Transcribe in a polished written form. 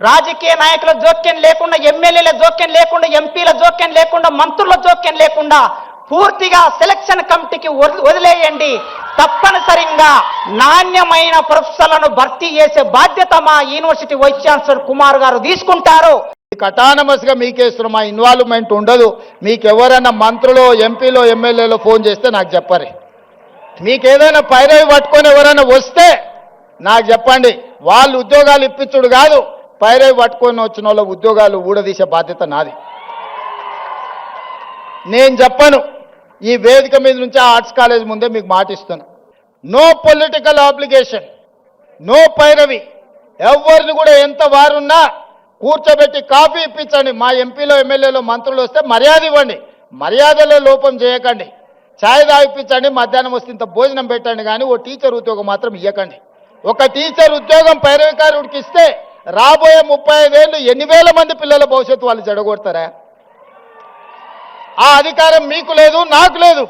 రాజకీయ నాయకుల జోక్యం లేకుండా, ఎమ్మెల్యేల జోక్యం లేకుండా, ఎంపీల జోక్యం లేకుండా, మంత్రుల జోక్యం లేకుండా పూర్తిగా సెలక్షన్ కమిటీకి వదిలేయండి. తప్పనిసరిగా నాణ్యమైన ప్రొఫెసర్లను భర్తీ చేసే బాధ్యత మా యూనివర్సిటీ వైస్ ఛాన్సలర్ కుమార్ గారు తీసుకుంటారు. అటానమస్గా మీకేస్తున్న మా ఇన్వాల్వ్మెంట్ ఉండదు. మీకు ఎవరైనా మంత్రులు, ఎంపీలో, ఎమ్మెల్యేలో ఫోన్ చేస్తే నాకు చెప్పరు. మీకు ఏదైనా పైరవి పట్టుకొని ఎవరైనా వస్తే నాకు చెప్పండి. వాళ్ళు ఉద్యోగాలు ఇప్పించుడు కాదు, పైరవి పట్టుకొని వచ్చిన వాళ్ళ ఉద్యోగాలు ఊడదీసే బాధ్యత నాది. నేను చెప్పను, ఈ వేదిక మీద నుంచి ఆర్ట్స్ కాలేజ్ ముందే మీకు మాటిస్తాను. నో పొలిటికల్ ఆబ్లిగేషన్, నో పైరవి. ఎవరిని కూడా ఎంత వారున్నా కూర్చోబెట్టి కాఫీ ఇప్పించండి. మా ఎంపీలో, ఎమ్మెల్యేలో, మంత్రులు వస్తే మర్యాద ఇవ్వండి, మర్యాదలో లోపం చేయకండి. ఛాయ్ తాగిపించండి, మధ్యాహ్నం వస్తే ఇంత భోజనం పెట్టండి, కానీ ఓ టీచర్ ఉద్యోగం మాత్రం ఇవ్వకండి. ఒక టీచర్ ఉద్యోగం పైరవికారుడికి ఇస్తే రాబోయే 35 ఏళ్ళు 8,000 మంది పిల్లల భవిష్యత్తు వాళ్ళు చెడగొడతారా? ఆ అధికారం మీకు లేదు, నాకు లేదు.